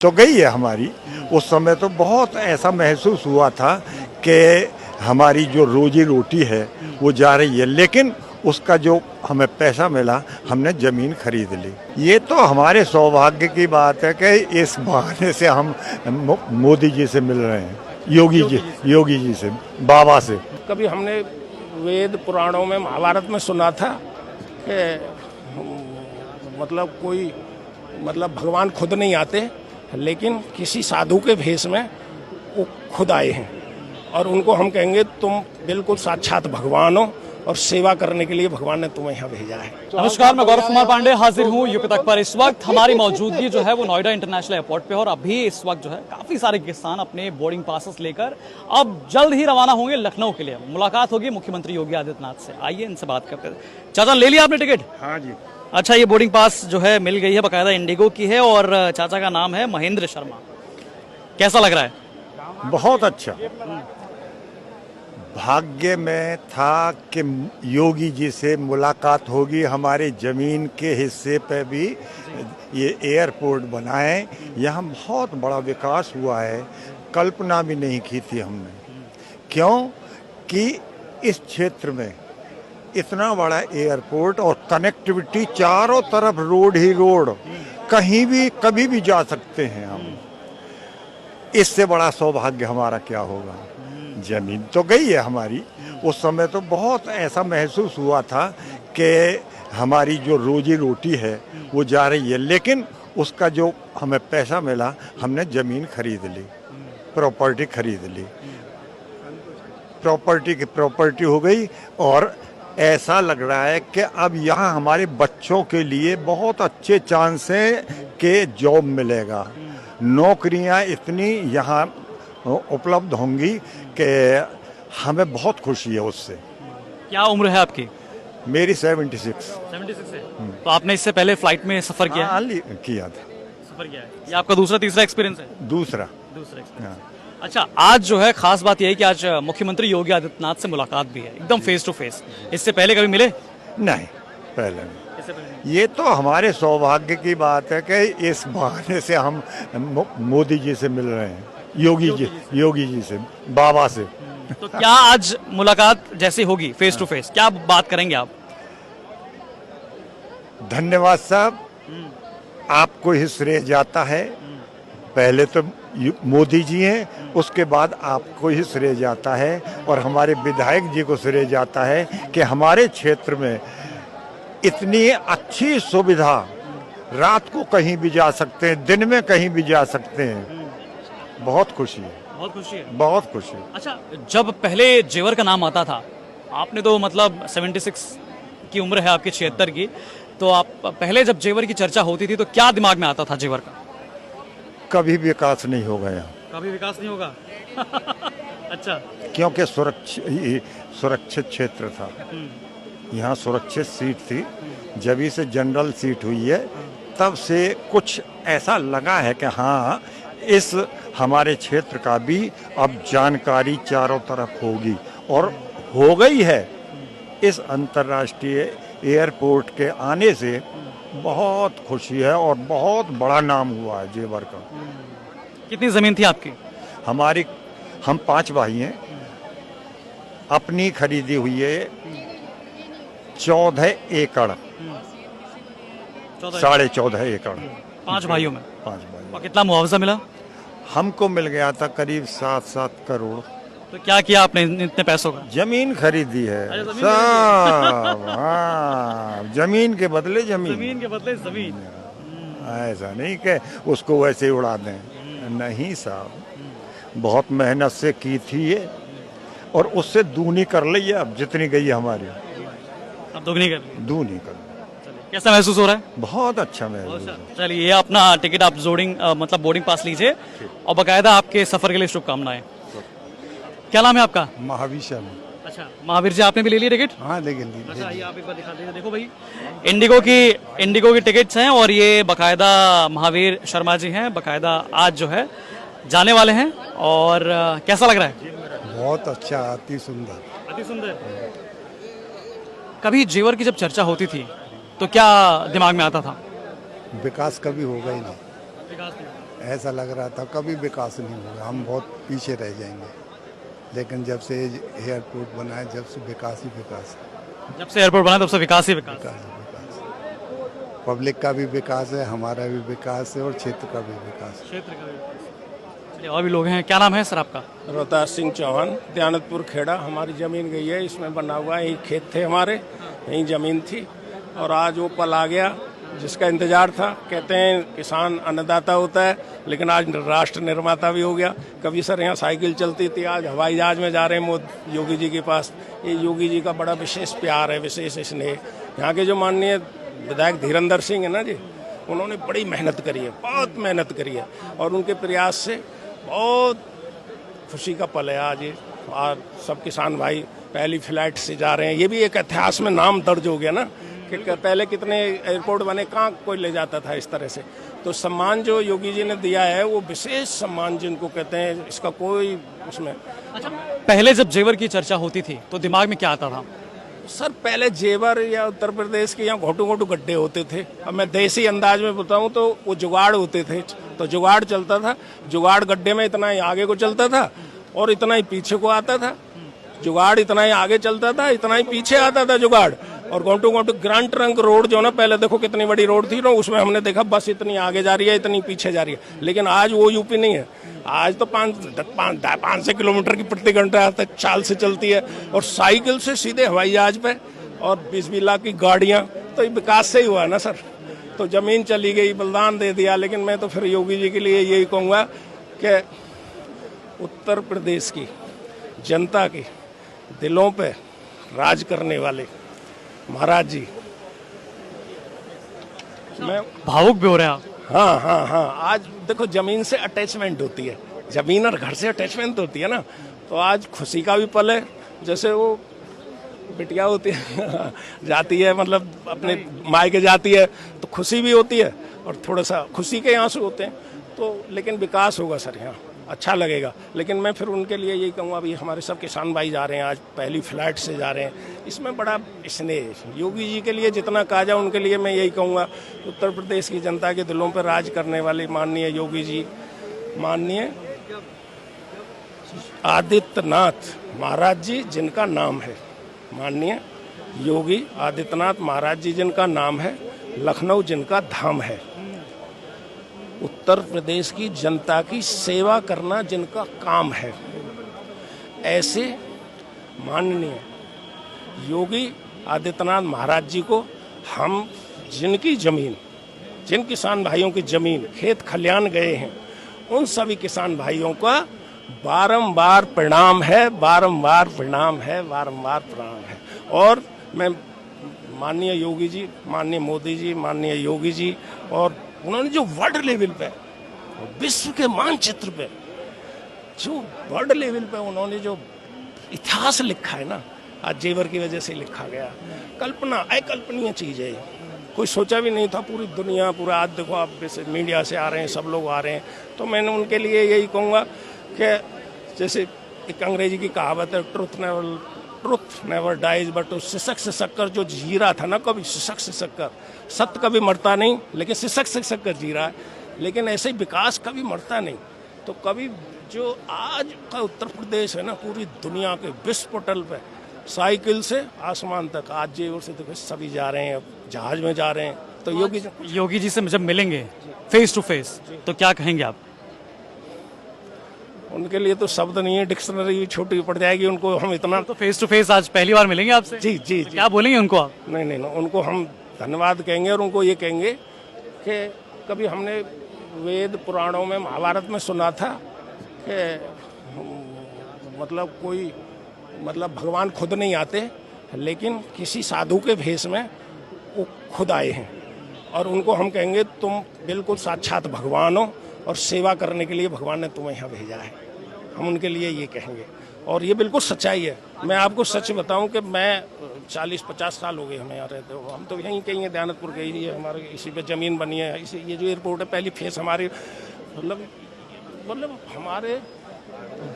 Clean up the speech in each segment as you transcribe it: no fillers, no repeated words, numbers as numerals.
तो गई है हमारी। उस समय तो बहुत ऐसा महसूस हुआ था कि हमारी जो रोजी रोटी है वो जा रही है, लेकिन उसका जो हमें पैसा मिला हमने ज़मीन खरीद ली। ये तो हमारे सौभाग्य की बात है कि इस बहाने से हम मोदी जी से मिल रहे हैं, योगी जी से, बाबा से। कभी हमने वेद पुराणों में महाभारत में सुना था कि मतलब भगवान खुद नहीं आते, लेकिन किसी साधु के भेष में वो खुद आए हैं और उनको हम कहेंगे तुम बिल्कुल साक्षात भगवान हो और सेवा करने के लिए भगवान ने तुम्हें यहाँ भेजा है। नमस्कार, मैं गौरव कुमार पांडे हाजिर हूँ यूपी तक पर। इस वक्त हमारी मौजूदगी जो है वो नोएडा इंटरनेशनल एयरपोर्ट पे, और अभी इस वक्त जो है काफी सारे किसान अपने बोर्डिंग पासेस लेकर अब जल्द ही रवाना होंगे लखनऊ के लिए। मुलाकात होगी मुख्यमंत्री योगी आदित्यनाथ से। आइए इनसे बात करते हैं। चाचा, ले लिया आपने टिकट? हाँ जी। अच्छा, ये बोर्डिंग पास जो है मिल गई है, बाकायदा इंडिगो की है और चाचा का नाम है महेंद्र शर्मा। कैसा लग रहा है? बहुत अच्छा। भाग्य में था कि योगी जी से मुलाकात होगी, हमारे ज़मीन के हिस्से पे भी ये एयरपोर्ट बनाए। यहाँ बहुत बड़ा विकास हुआ है, कल्पना भी नहीं की थी हमने। क्यों कि इस क्षेत्र में इतना बड़ा एयरपोर्ट और कनेक्टिविटी, चारों तरफ रोड ही रोड, कहीं भी कभी भी जा सकते हैं हम। इससे बड़ा सौभाग्य हमारा क्या होगा। जमीन तो गई है हमारी। उस समय तो बहुत ऐसा महसूस हुआ था कि हमारी जो रोजी रोटी है वो जा रही है, लेकिन उसका जो हमें पैसा मिला हमने ज़मीन खरीद ली, प्रॉपर्टी खरीद ली, प्रॉपर्टी की प्रॉपर्टी हो गई। और ऐसा लग रहा है कि अब यहाँ हमारे बच्चों के लिए बहुत अच्छे चांस हैं कि जॉब मिलेगा, नौकरियाँ इतनी यहाँ उपलब्ध होंगी कि हमें बहुत खुशी है उससे। क्या उम्र है आपकी? मेरी 76 है। तो आपने इससे पहले फ्लाइट में सफर किया है? किया था। सफर किया है। ये आपका दूसरा तीसरा एक्सपीरियंस है? दूसरा एक्सपीरियंस। हाँ। अच्छा, आज जो है खास बात यह है कि आज मुख्यमंत्री योगी आदित्यनाथ से मुलाकात भी है, एकदम फेस टू फेस। इससे पहले कभी मिले? नहीं, पहले नहीं। ये तो हमारे सौभाग्य की बात है कि इस बहाने से हम मोदी जी से मिल रहे हैं, योगी जी से, बाबा से। तो क्या आज मुलाकात जैसी होगी फेस टू फेस, क्या बात करेंगे आप? धन्यवाद साहब, आपको ही श्रेय जाता है। पहले तो मोदी जी हैं, उसके बाद आपको ही श्रेय जाता है और हमारे विधायक जी को श्रेय जाता है कि हमारे क्षेत्र में इतनी अच्छी सुविधा, रात को कहीं भी जा सकते हैं, दिन में कहीं भी जा सकते हैं। बहुत खुशी है। बहुत खुशी है। बहुत खुशी। अच्छा, जब पहले जेवर का नाम आता था, आपने तो मतलब 76 की उम्र है आपकी, 76 की, तो आप पहले जब जेवर की चर्चा होती थी तो क्या दिमाग में आता था जेवर का? कभी विकास नहीं होगा यहाँ। कभी विकास नहीं होगा? अच्छा। क्योंकि सुरक्षित क्षेत्र था, यहाँ सुरक्षित सीट थी। जब से जनरल सीट हुई है तब से कुछ ऐसा लगा है कि हाँ, इस हमारे क्षेत्र का भी अब जानकारी चारों तरफ होगी, और हो गई है। इस अंतर्राष्ट्रीय एयरपोर्ट के आने से बहुत खुशी है और बहुत बड़ा नाम हुआ है जेवर का। कितनी जमीन थी आपकी? हम 5 भाई हैं। अपनी खरीदी हुई है 14 एकड़, 14.5 एकड़। 5 भाइयों में? 5 भाई। और कितना मुआवजा मिला? हमको मिल गया था करीब 7 करोड़। तो क्या किया आपने इतने पैसों का? जमीन खरीदी है साहब। हाँ, जमीन के बदले जमीन। ऐसा नहीं कि उसको वैसे ही उड़ा दें, नहीं साहब, बहुत मेहनत से की थी ये, और उससे दूनी कर ली है अब, जितनी गई है हमारी। अब दूनी कर कैसा महसूस हो रहा है? बहुत अच्छा महसूस। चलिए, ये अपना टिकट आप मतलब बोर्डिंग पास लीजिए और बाकायदा आपके सफर के लिए शुभकामनाएं। क्या नाम है आपका? महावीर शर्मा। अच्छा, महावीर जी, आपने भी ले लिया टिकट? हाँ, ले ली। अच्छा, ये आप एक बार दिखा दीजिए। देखो भाई, इंडिगो की टिकट्स हैं और ये बाकायदा महावीर शर्मा जी हैं, बाकायदा आज जो है जाने वाले हैं। और कैसा लग रहा है? बहुत अच्छा, अति सुंदर। कभी जेवर की जब चर्चा होती थी तो क्या दिमाग में आता था? विकास कभी होगा ही नहीं। विकास नहीं। ऐसा लग रहा था कभी विकास नहीं होगा, हम बहुत पीछे रह जाएंगे। लेकिन जब से एयरपोर्ट बना है, जब से विकास ही विकास है, जब से एयरपोर्ट बना तब से विकास ही विकास। विकास ही विकास है। पब्लिक का भी विकास है, हमारा भी विकास है और क्षेत्र का भी विकास है। क्षेत्र का विकास। चलिए, और भी लोग हैं। क्या नाम है सर आपका? रोहतास सिंह चौहान, दयानतपुर खेड़ा। हमारी ज़मीन गई है, इसमें बना हुआ है, यही खेत थे हमारे, यही ज़मीन थी और आज वो पल आ गया जिसका इंतजार था। कहते हैं किसान अन्नदाता होता है, लेकिन आज राष्ट्र निर्माता भी हो गया। कभी सर यहाँ साइकिल चलती थी, आज हवाई जहाज में जा रहे हैं योगी जी के पास। ये योगी जी का बड़ा विशेष प्यार है, विशेष स्नेह। यहाँ के जो माननीय विधायक धीरेन्द्र सिंह है ना जी, उन्होंने बड़ी मेहनत करी है, बहुत मेहनत करी है और उनके प्रयास से बहुत खुशी का पल है आज ये। और सब किसान भाई पहली फ्लाइट से जा रहे हैं। ये भी एक इतिहास में नाम दर्ज हो गया ना कि पहले कितने एयरपोर्ट बने, कहाँ कोई ले जाता था इस तरह से। तो सम्मान जो योगी जी ने दिया है वो विशेष सम्मान जिनको कहते हैं, इसका कोई उसमें। अच्छा, पहले जब जेवर की चर्चा होती थी तो दिमाग में क्या आता था? सर पहले जेवर या उत्तर प्रदेश के यहाँ घोटू घोटू गड्ढे होते थे। अब मैं देसी अंदाज में बताऊं तो वो जुगाड़ होते थे, तो जुगाड़ चलता था। जुगाड़ गड्ढे में इतना ही आगे को चलता था और इतना ही पीछे को आता था। जुगाड़ इतना ही आगे चलता था, इतना ही पीछे आता था जुगाड़। और घोटू घोटू ग्रांड ट्रंक रोड जो ना, पहले देखो कितनी बड़ी रोड थी ना, उसमें हमने देखा बस इतनी आगे जा रही है, इतनी पीछे जा रही है। लेकिन आज वो यूपी नहीं है, आज तो 500 किलोमीटर की प्रति घंटा तक चाल से चलती है और साइकिल से सीधे हवाई जहाज पे और 20-20 लाख की गाड़ियां। तो ये विकास से ही हुआ ना सर। तो जमीन चली गई, बलिदान दे दिया। लेकिन मैं तो फिर योगी जी के लिए यही कहूँगा कि उत्तर प्रदेश की जनता के दिलों पे राज करने वाले महाराज जी, मैं भावुक भी हो रहे हैं आप। हाँ, आज देखो जमीन से अटैचमेंट होती है, जमीन और घर से अटैचमेंट होती है ना। तो आज खुशी का भी पल है। जैसे वो बिटिया होती है जाती है, मतलब अपने मायके जाती है, तो खुशी भी होती है और थोड़ा सा खुशी के आंसू होते हैं। तो लेकिन विकास होगा सर, यहाँ अच्छा लगेगा। लेकिन मैं फिर उनके लिए यही कहूँगा, अभी हमारे सब किसान भाई जा रहे हैं, आज पहली फ्लाइट से जा रहे हैं, इसमें बड़ा स्नेह। योगी जी के लिए जितना कहा जाए उनके लिए मैं यही कहूँगा, उत्तर प्रदेश की जनता के दिलों पर राज करने वाले माननीय योगी जी, माननीय आदित्यनाथ महाराज जी जिनका नाम है, माननीय योगी आदित्यनाथ महाराज जी जिनका नाम है, लखनऊ जिनका धाम है। उत्तर प्रदेश की जनता की सेवा करना जिनका काम है, ऐसे माननीय योगी आदित्यनाथ महाराज जी को हम जिनकी जमीन, जिन किसान भाइयों की जमीन खेत खलियान गए हैं, उन सभी किसान भाइयों का बारंबार प्रणाम है, बारंबार प्रणाम है, बारंबार प्रणाम है। और मैं माननीय योगी जी, माननीय मोदी जी, माननीय योगी जी, और उन्होंने जो वर्ल्ड लेवल पे, विश्व के मानचित्र पे, जो वर्ल्ड लेवल पे उन्होंने जो इतिहास लिखा है ना, आज जेवर की वजह से लिखा गया। कल्पना, अकल्पनीय चीज है, कोई सोचा भी नहीं था। पूरी दुनिया, पूरा आज देखो आप जैसे मीडिया से आ रहे हैं, सब लोग आ रहे हैं। तो मैंने उनके लिए यही कहूँगा कि जैसे एक अंग्रेजी की कहावत है, ट्रुथ नेवर डाइज, बट उस सिसक सिसक कर जो जी रहा था ना, कभी सिसक सिसक कर, सत्य कभी मरता नहीं, लेकिन सिसक सिसक कर जी रहा है। लेकिन ऐसे ही विकास कभी मरता नहीं। तो कभी जो आज का उत्तर प्रदेश है ना, पूरी दुनिया के विश्व पटल पे साइकिल से आसमान तक, आज जेवर से देखो सभी जा रहे हैं, जहाज में जा रहे हैं। तो योगी जी से जब मिलेंगे फेस टू फेस तो क्या कहेंगे आप? उनके लिए तो शब्द नहीं है, डिक्शनरी छोटी पड़ जाएगी उनको। हम इतना तो फेस टू फेस आज पहली बार मिलेंगे आपसे? जी जी, क्या बोलेंगे उनको आप? नहीं, उनको हम धन्यवाद कहेंगे और उनको ये कहेंगे कि कभी हमने वेद पुराणों में, महाभारत में सुना था कि मतलब कोई, मतलब भगवान खुद नहीं आते, लेकिन किसी साधु के भेष में वो खुद आए हैं। और उनको हम कहेंगे तुम बिल्कुल साक्षात भगवान हो और सेवा करने के लिए भगवान ने तुम्हें यहाँ भेजा है। हम उनके लिए ये कहेंगे और ये बिल्कुल सच्चाई है। मैं आपको सच बताऊं कि मैं 40-50 साल हो गए हमें यहाँ रहते हो। हम तो यहीं कहीं हैं, दयानतपुर के ही है, हमारे इसी पे ज़मीन बनी है। इसी ये जो एयरपोर्ट है, पहली फेस हमारी, मतलब हमारे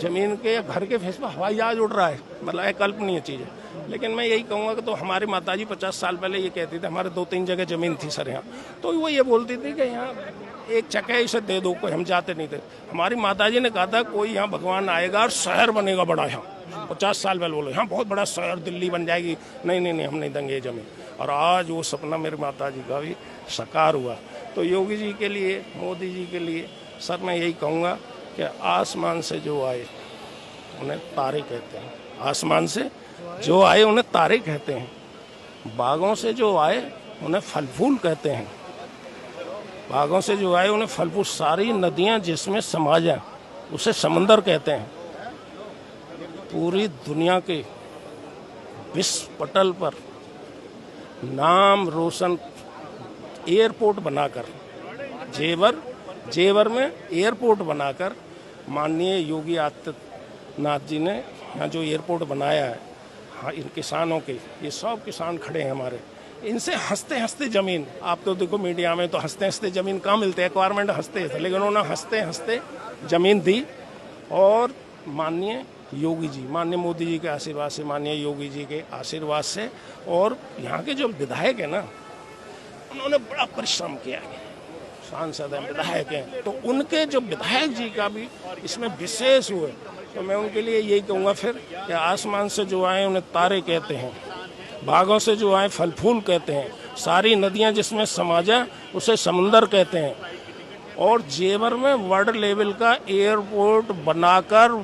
ज़मीन के घर के फेस पर हवाई जहाज उड़ रहा है, मतलब अकल्पनीय चीज़ है। लेकिन मैं यही कहूँगा कि तो हमारी माताजी 50 साल पहले ये कहती थी, हमारे 2-3 जगह ज़मीन थी सर यहाँ, तो वो ये बोलती थी कि यहाँ एक चके इसे दे दो, कोई हम जाते नहीं थे। हमारी माताजी ने कहा था कोई यहाँ भगवान आएगा और शहर बनेगा बड़ा, यहाँ 50 साल पहले बोलो यहाँ बहुत बड़ा शहर दिल्ली बन जाएगी। नहीं नहीं नहीं, हम नहीं देंगे ये जमीन। और आज वो सपना मेरी माताजी का भी साकार हुआ। तो योगी जी के लिए, मोदी जी के लिए सर मैं यही कहूँगा कि आसमान से जो आए उन्हें तारे कहते हैं, आसमान से जो आए उन्हें तारे कहते हैं, बागों से जो आए उन्हें फल फूल कहते हैं, बागों से जो आए उन्हें फल फूल, सारी नदियां जिसमें समा जाए उसे समंदर कहते हैं। पूरी दुनिया के विश्व पटल पर नाम रोशन एयरपोर्ट बनाकर, जेवर में एयरपोर्ट बनाकर माननीय योगी आदित्यनाथ जी ने यहाँ जो एयरपोर्ट बनाया है, हाँ इन किसानों के, ये सब किसान खड़े हैं हमारे, इनसे हंसते हंसते जमीन, आप तो देखो मीडिया में तो हंसते हंसते जमीन कहाँ मिलते हैं, एक्वायरमेंट हंसते थे, लेकिन उन्होंने हंसते हंसते जमीन दी। और माननीय योगी जी, माननीय मोदी जी के आशीर्वाद से, माननीय योगी जी के आशीर्वाद से, और यहाँ के जो विधायक है ना, उन्होंने बड़ा परिश्रम किया है, सांसद हैं, विधायक हैं, तो उनके जो विधायक जी का भी इसमें विशेष हुए। तो मैं उनके लिए यही कहूँगा फिर कि आसमान से जो आए उन्हें तारे कहते हैं, बागों से जो आए फल फूल कहते हैं, सारी नदियां जिसमें समा जाए उसे समुंदर कहते हैं, और जेवर में वर्ल्ड लेवल का एयरपोर्ट बनाकर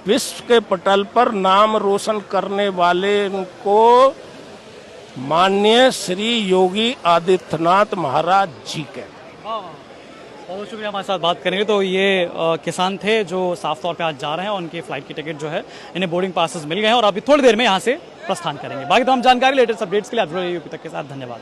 विश्व के पटल पर नाम रोशन करने वाले को माननीय श्री योगी आदित्यनाथ महाराज जी कहते हैं। बहुत शुक्रिया, हमारे साथ बात करेंगे। तो ये किसान थे जो साफ तौर पे आज जा रहे हैं, उनकी फ्लाइट की टिकट जो है, इन्हें बोर्डिंग पासेस मिल गए हैं और अभी थोड़ी देर में यहाँ से प्रस्थान करेंगे। बाकी तमाम जानकारी, लेटेस्ट अपडेट्स के लिए आप जुड़े रहिए यूपी तक के साथ। धन्यवाद।